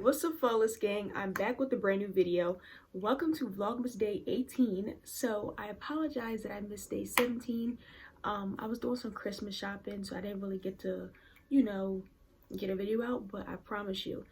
What's up, flawless gang? I'm back with a brand new video. Welcome to Vlogmas Day 18. So I apologize that I missed day 17. I was doing some Christmas shopping, so I didn't really get to, get a video out, but I promise you,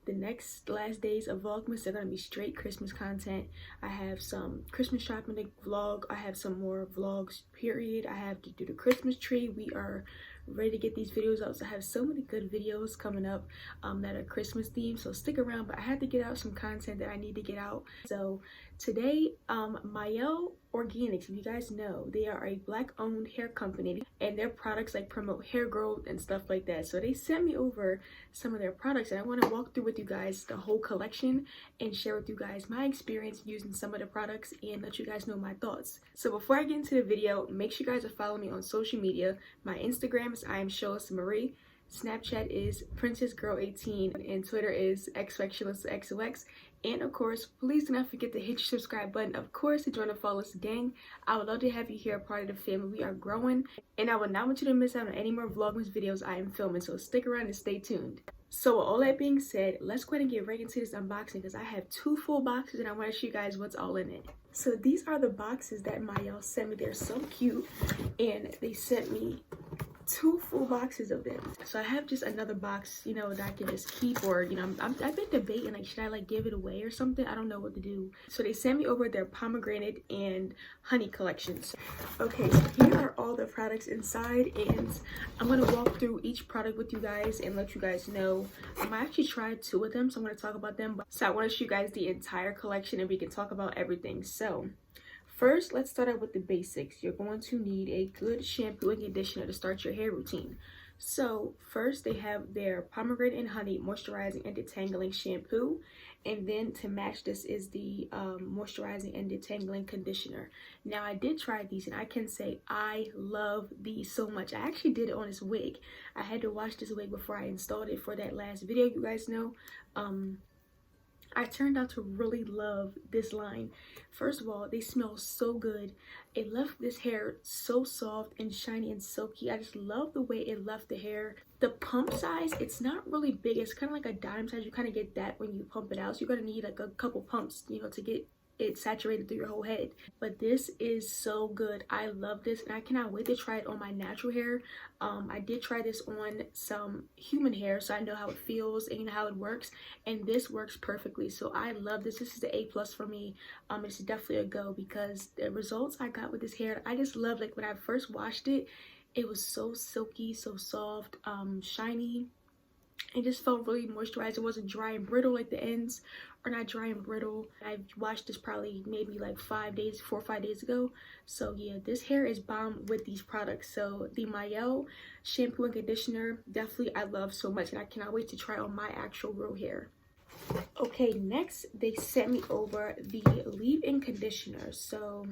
the last days of Vlogmas are gonna be straight Christmas content. I have some Christmas shopping to vlog. I have some more vlogs, period. I have to do the Christmas tree. We are ready to get these videos out, so I have so many good videos coming up that are Christmas themed, so stick around. But I had to get out some content that I need to get out. So today, Mielle Organics, if you guys know, they are a black owned hair company, and their products like promote hair growth and stuff like that. So they sent me over some of their products, and I want to walk through with you guys the whole collection and share with you guys my experience using some of the products and let you guys know my thoughts. So before I get into the video, make sure you guys are following me on social media. My Instagram is I am Shalisha, Snapchat is PrincessGirl18, and Twitter is XOX. And of course, please do not forget to hit your subscribe button, of course, to join the flawless gang. I would love to have you here, a part of the family. We are growing, and I would not want you to miss out on any more Vlogmas videos I am filming, so stick around and stay tuned. So with all that being said, let's go ahead and get right into this unboxing, because I have two full boxes and I want to show you guys what's all in it. So these are the boxes that Mielle sent me. They're so cute, and they sent me two full boxes of them. So I have just another box, that I can just keep, or I've been debating, like, should I like give it away or something? I don't know what to do. So they sent me over their pomegranate and honey collections. Okay, so here are all the products inside, and I'm gonna walk through each product with you guys and let you guys know. I actually tried two of them, so I'm gonna talk about them. So I want to show you guys the entire collection and we can talk about everything. So first, let's start out with the basics. You're going to need a good shampoo and conditioner to start your hair routine. So first, they have their pomegranate and honey moisturizing and detangling shampoo, and then to match this is the moisturizing and detangling conditioner. Now I did try these, and I can say I love these so much. I actually did it on this wig. I had to wash this wig before I installed it for that last video, you guys know. I turned out to really love this line. First of all, they smell so good. It left this hair so soft and shiny and silky. I just love the way it left the hair. The pump size, it's not really big. It's kind of like a dime size. You kind of get that when you pump it out. So you're going to need like a couple pumps, to get it saturated through your whole head. But this is so good. I love this, and I cannot wait to try it on my natural hair. I did try this on some human hair, so I know how it feels and how it works, and this works perfectly. So I love this. This is the A+ for me. It's definitely a go, because the results I got with this hair, I just love. Like when I first washed it, it was so silky, so soft, shiny. It just felt really moisturized. It wasn't dry and brittle like the ends are not dry and brittle. I washed this probably maybe like 4 or 5 days ago. So yeah, this hair is bomb with these products. So the Mielle shampoo and conditioner, definitely I love so much, and I cannot wait to try on my actual real hair. Okay, next they sent me over the leave-in conditioner. So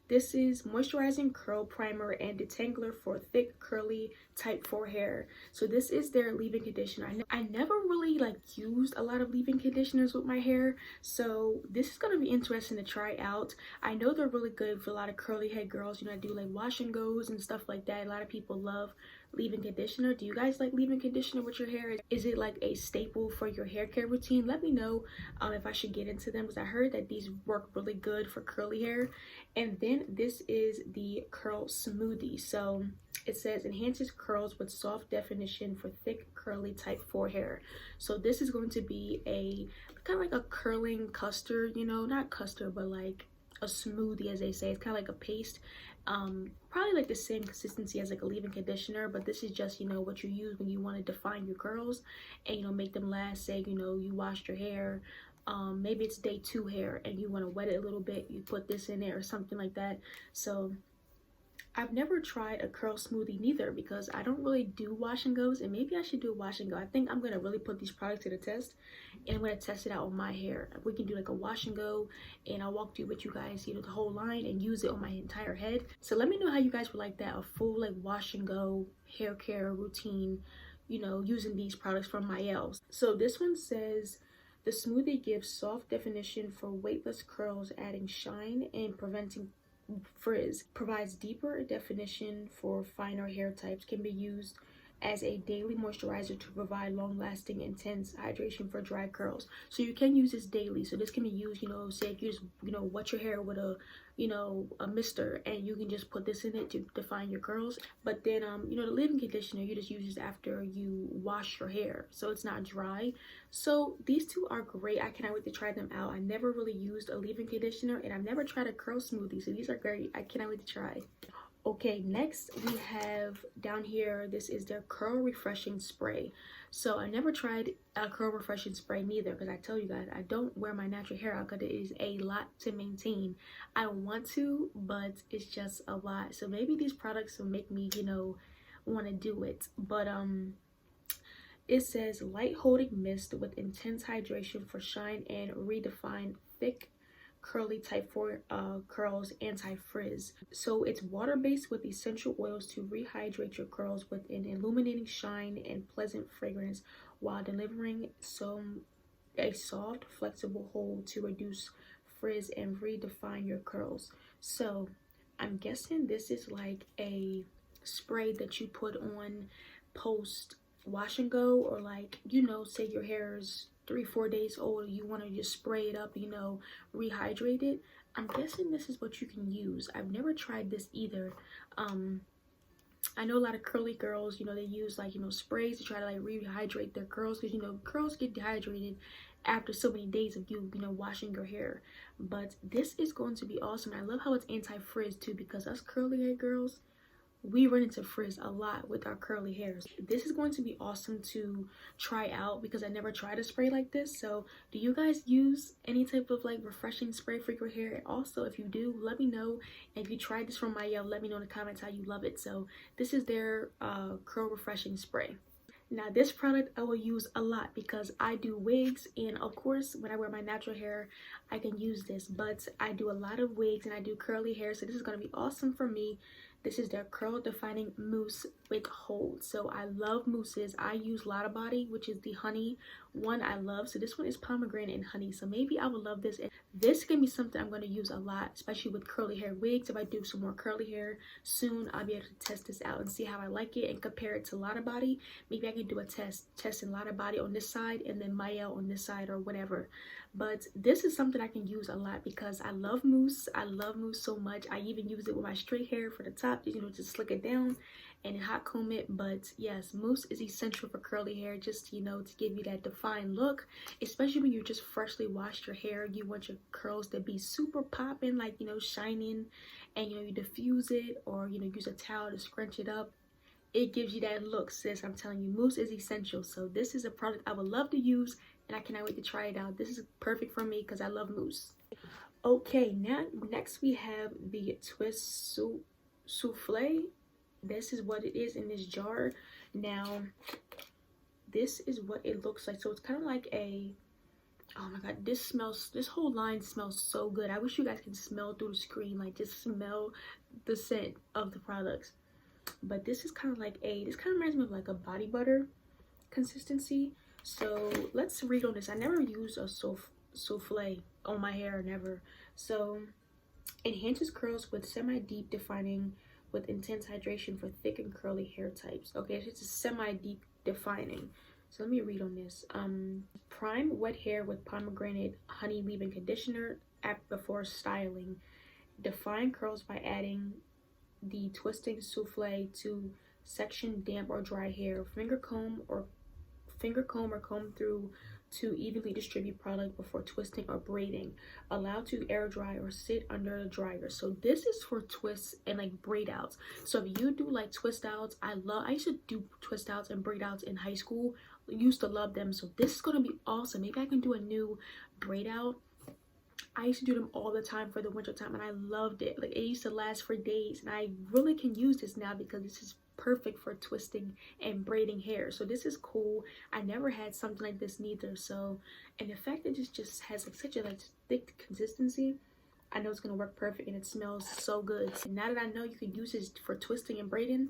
this is moisturizing curl primer and detangler for thick, curly, type 4 hair. So this is their leave-in conditioner. I never really used a lot of leave-in conditioners with my hair, so this is going to be interesting to try out. I know they're really good for a lot of curly head girls. I do like wash and goes and stuff like that. A lot of people love leave-in conditioner. Do you guys like leave-in conditioner with your hair? Is it like a staple for your hair care routine? Let me know if I should get into them, because I heard that these work really good for curly hair. And then this is the curl smoothie. So it says enhances curls with soft definition for thick, curly, type 4 hair. So this is going to be a kind of like a curling custard, not custard, but like a smoothie, as they say. It's kind of like a paste, probably like the same consistency as like a leave-in conditioner, but this is just what you use when you want to define your curls and make them last. Say you washed your hair, maybe it's day 2 hair and you want to wet it a little bit, you put this in there or something like that. So I've never tried a curl smoothie neither, because I don't really do wash and goes, and maybe I should do a wash and go. I think I'm going to really put these products to the test, and I'm going to test it out on my hair. We can do like a wash and go, and I'll walk through with you guys, the whole line, and use it on my entire head. So let me know how you guys would like that, a full like wash and go hair care routine, using these products from Mielle. So this one says, the smoothie gives soft definition for weightless curls, adding shine and preventing frizz, provides deeper definition for finer hair types, can be used as a daily moisturizer to provide long-lasting intense hydration for dry curls. So you can use this daily. So this can be used, you know, say if you just, you know, wet your hair with a, you know, a mister, and you can just put this in it to define your curls. But then you know, the leave-in conditioner, you just use this after you wash your hair, so it's not dry. So these two are great. I cannot wait to try them out. I never really used a leave-in conditioner, and I've never tried a curl smoothie, so these are great. I cannot wait to try. Okay, next we have down here, this is their curl refreshing spray. So I never tried a curl refreshing spray neither, because I tell you guys, I don't wear my natural hair out because it is a lot to maintain. I want to, but it's just a lot. So maybe these products will make me, you know, want to do it. But it says light holding mist with intense hydration for shine and redefine thick curly type 4 curls, anti-frizz. So it's water-based with essential oils to rehydrate your curls with an illuminating shine and pleasant fragrance while delivering a soft, flexible hold to reduce frizz and redefine your curls. So I'm guessing this is like a spray that you put on post wash and go, or like, you know, say your hair is 3-4 days old, you want to just spray it up, you know, rehydrate it. I'm guessing this is what you can use. I've never tried this either. I know a lot of curly girls, you know, they use like, you know, sprays to try to like rehydrate their curls, because, you know, curls get dehydrated after so many days of you know, washing your hair. But this is going to be awesome. I love how it's anti-frizz too, because us curly hair girls, we run into frizz a lot with our curly hairs. This is going to be awesome to try out because I never tried a spray like this. So do you guys use any type of like refreshing spray for your hair? And also, if you do, let me know. And if you tried this from Mielle, let me know in the comments how you love it. So this is their curl refreshing spray. Now this product I will use a lot because I do wigs, and of course when I wear my natural hair I can use this, but I do a lot of wigs and I do curly hair, so this is going to be awesome for me. This is their curl defining mousse with hold. So I love mousses. I use Lotta Body, which is the honey one I love. So this one is pomegranate and honey, so maybe I would love this. This can be something I'm going to use a lot, especially with curly hair wigs. If I do some more curly hair soon, I'll be able to test this out and see how I like it and compare it to Lotta Body. Maybe I can do a testing Lotta Body on this side and then Mielle on this side or whatever. But this is something I can use a lot because I love mousse. I love mousse so much. I even use it with my straight hair for the top, you know, to slick it down and hot comb it. But yes, mousse is essential for curly hair, just, you know, to give you that defined look, especially when you just freshly washed your hair. You want your curls to be super popping, like, you know, shining, and, you know, you diffuse it or, you know, use a towel to scrunch it up. It gives you that look, sis. I'm telling you, mousse is essential. So this is a product I would love to use, and I cannot wait to try it out. This is perfect for me because I love mousse. Okay, now next we have the Twist Souffle. This is what it is in this jar. Now this is what it looks like. So it's kind of like a, oh my god, this whole line smells so good. I wish you guys can smell through the screen, like just smell the scent of the products. But this is kind of like this kind of reminds me of like a body butter consistency. So let's read on this. I never used a souffle on my hair, never. So enhances curls with semi-deep defining with intense hydration for thick and curly hair types. Okay, so it's a semi-deep defining. So let me read on this. Prime wet hair with pomegranate honey leave-in conditioner before styling. Define curls by adding the twisting souffle to section damp or dry hair. Finger comb or comb through to evenly distribute product before twisting or braiding. Allow to air dry or sit under a dryer. So this is for twists and like braid outs. So if you do like twist outs, I used to do twist outs and braid outs in high school. Used to love them. So this is gonna be awesome. Maybe I can do a new braid out. I used to do them all the time for the winter time, and I loved it. Like, it used to last for days, and I really can use this now because this is perfect for twisting and braiding hair. So this is cool. I never had something like this neither. So, and the fact that it just has like such a like thick consistency, I know it's gonna work perfect, and it smells so good. So now that I know you can use this for twisting and braiding,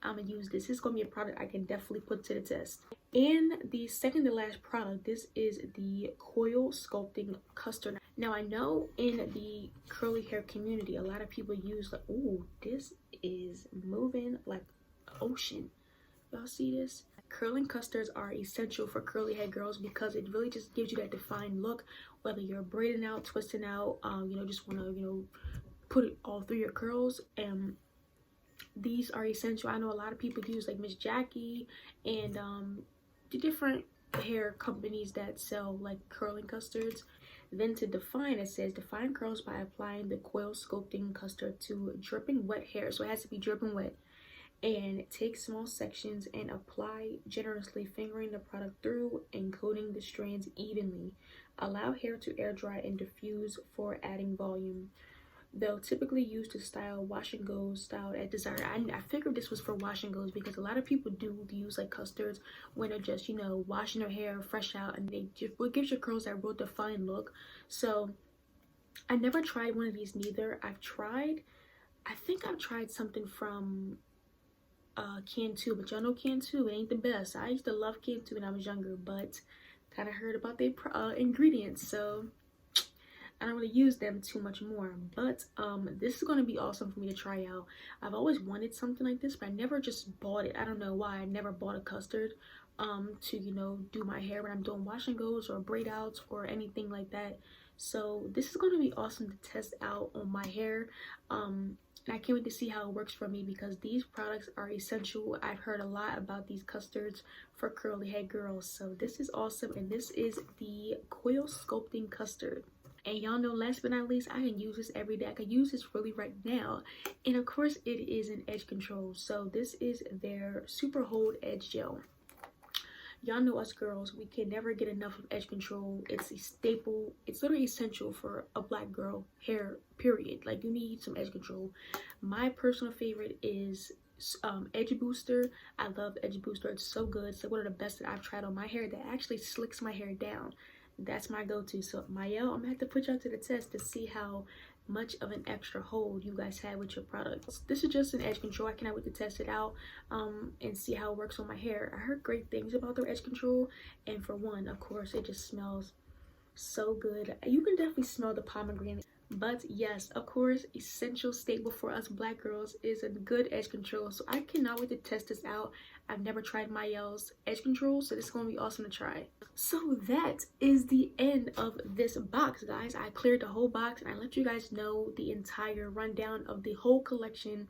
I'm gonna use this. This is gonna be a product I can definitely put to the test. And the second to last product, this is the Coil Sculpting Custard. Now I know in the curly hair community, a lot of people use like, ooh, this is moving like ocean. Y'all see this? Curling custards are essential for curly head girls because it really just gives you that defined look, whether you're braiding out, twisting out, you know, just want to, you know, put it all through your curls. And these are essential. I know a lot of people use like Miss Jackie and the different hair companies that sell like curling custards. Then to define, it says define curls by applying the coil sculpting custard to dripping wet hair. So it has to be dripping wet. And take small sections and apply generously, fingering the product through and coating the strands evenly. Allow hair to air dry and diffuse for adding volume. They'll typically use to style wash and goes styled at desire. I figured this was for wash and goes because a lot of people do use like custards when they're just, you know, washing their hair fresh out, and they just, what gives your curls that real defined look. So I never tried one of these neither. I think I've tried something from Cantu, but y'all know Cantu, it ain't the best. I used to love Cantu when I was younger, but kind of heard about their ingredients, so I don't really use them too much more. But this is going to be awesome for me to try out. I've always wanted something like this, but I never just bought it. I don't know why I never bought a custard to, you know, do my hair when I'm doing wash and goes or braid outs or anything like that. So this is going to be awesome to test out on my hair. And I can't wait to see how it works for me because these products are essential. I've heard a lot about these custards for curly head girls. So this is awesome. And this is the Coil Sculpting Custard. And y'all know, last but not least, I can use this every day. I can use this really right now. And of course, it is an edge control. So this is their Super Hold Edge Gel. Y'all know us girls, we can never get enough of edge control. It's a staple. It's literally essential for a black girl hair, period. Like, you need some edge control. My personal favorite is Edge Booster. I love Edge Booster. It's so good. It's like one of the best that I've tried on my hair that actually slicks my hair down. That's my go-to. So Mielle, I'm gonna have to put y'all to the test to see how much of an extra hold you guys had with your products. This is just an edge control. I cannot wait to test it out and see how it works on my hair. I heard great things about their edge control, and for one, of course, it just smells so good. You can definitely smell the pomegranate. But yes, of course, essential staple for us black girls is a good edge control. So I cannot wait to test this out. I've never tried Mielle's edge control, so this is going to be awesome to try. So that is the end of this box, guys. I cleared the whole box and I let you guys know the entire rundown of the whole collection.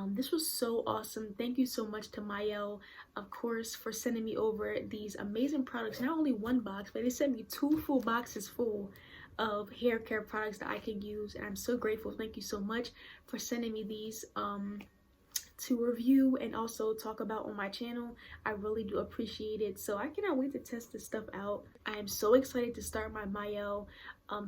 This was so awesome. Thank you so much to Mielle, of course, for sending me over these amazing products. Not only one box, but they sent me 2 full boxes full of hair care products that I can use, and I'm so grateful. Thank you so much for sending me these to review and also talk about on my channel. I really do appreciate it. So I cannot wait to test this stuff out. I am so excited to start my Mielle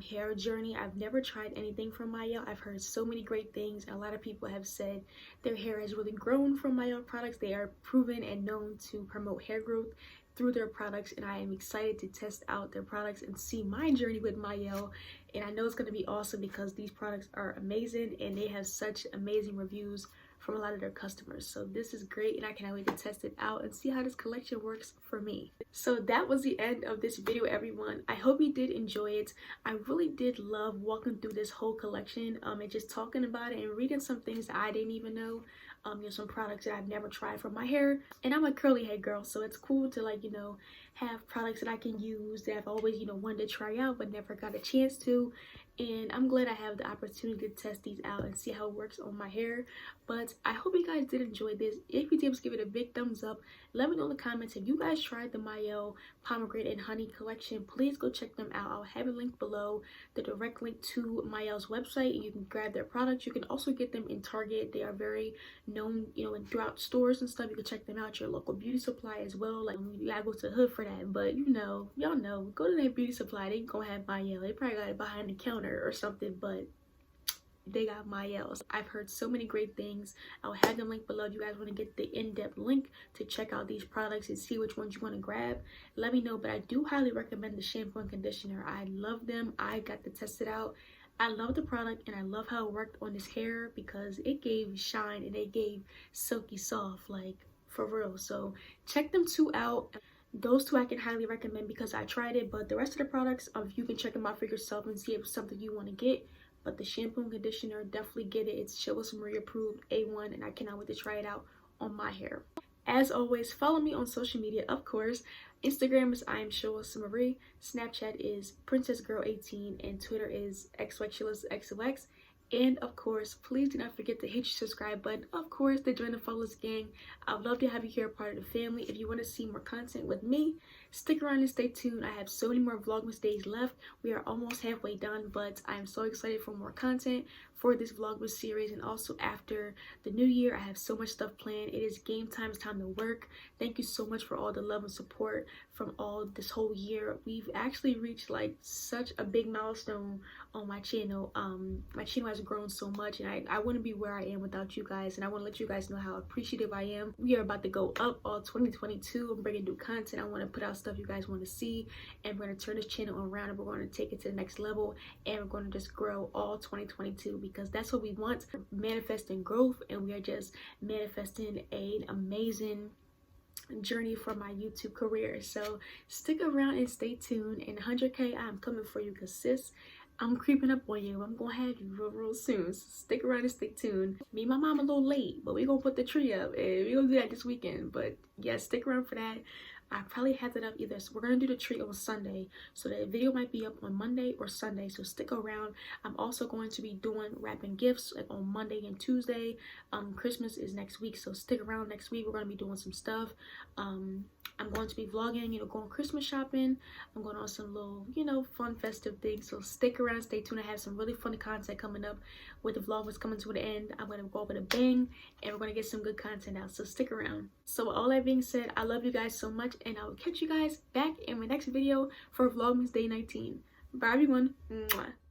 hair journey. I've never tried anything from Mielle. I've heard so many great things. A lot of people have said their hair has really grown from Mielle products. They are proven and known to promote hair growth through their products, and I am excited to test out their products and see my journey with Mielle. And I know it's going to be awesome because these products are amazing and they have such amazing reviews from a lot of their customers. So this is great, and I cannot wait to test it out and see how this collection works for me. So that was the end of this video, everyone. I hope you did enjoy it. I really did love walking through this whole collection and just talking about it and reading some things that I didn't even know. You know, some products that I've never tried for my hair, and I'm a curly head girl, so it's cool to, like, you know, have products that I can use that I've always, you know, wanted to try out but never got a chance to. And I'm glad I have the opportunity to test these out and see how it works on my hair. But I hope you guys did enjoy this. If you did, just give it a big thumbs up. Let me know in the comments if you guys tried the Mielle Pomegranate and Honey collection. Please go check them out. I'll have a link below, the direct link to Mielle's website, and you can grab their products. You can also get them in Target. They are very known, you know, and throughout stores and stuff. You can check them out, your local beauty supply as well. Like, you gotta go to the hood for that, but you know, y'all know, go to that beauty supply. They gonna have Mielle. They probably got it behind the counter or something, but they got Mielle's. I've heard so many great things. I'll have them linked below if you guys want to get the in-depth link to check out these products and see which ones you want to grab. Let me know. But I do highly recommend the shampoo and conditioner. I love them. I got to test it out. I love the product, and I love how it worked on this hair because it gave shine and it gave silky soft, like, for real. So check them 2 out. Those 2 I can highly recommend because I tried it, but the rest of the products, you can check them out for yourself and see if it's something you want to get. But the shampoo and conditioner, definitely get it. It's Shalisha approved, A1, and I cannot wait to try it out on my hair. As always, follow me on social media, of course. Instagram is I am Shalisha Marie, Snapchat is PrincessGirl18, and Twitter is xyxxx. And of course, please do not forget to hit your subscribe button, of course, to join the Followers gang. I would love to have you here, part of the family. If you want to see more content with me, stick around and stay tuned. I have so many more Vlogmas days left. We are almost halfway done, but I am so excited for more content for this Vlogmas series. And also after the new year, I have so much stuff planned. It is game time. It's time to work. Thank you so much for all the love and support from all this whole year. We've actually reached like such a big milestone on my channel. My channel has grown so much, and I wouldn't be where I am without you guys, and I want to let you guys know how appreciative I am. We are about to go up all 2022. I'm bringing new content. I want to put out stuff you guys want to see, and we're going to turn this channel around, and we're going to take it to the next level, and we're going to just grow all 2022, because that's what we want. Manifesting growth, and we are just manifesting an amazing journey for my YouTube career. So stick around and stay tuned. And 100K, I'm coming for you, because sis, I'm creeping up on you. I'm gonna have you real soon. So stick around and stay tuned. Me and my mom a little late, but we're gonna put the tree up, and we're gonna do that this weekend. But yeah, stick around for that. I probably have that up either. So we're gonna do the tree on Sunday, so the video might be up on Monday or Sunday. So stick around. I'm also going to be doing wrapping gifts like on Monday and Tuesday. Christmas is next week, so stick around next week. We're gonna be doing some stuff. I'm going to be vlogging, you know, going Christmas shopping. I'm going on some little, you know, fun festive things. So stick around, stay tuned. I have some really funny content coming up with the vlog was coming to an end. I'm going to go up with a bang, and we're going to get some good content out. So stick around. So with all that being said, I love you guys so much, and I will catch you guys back in my next video for Vlogmas Day 19. Bye everyone. Mwah.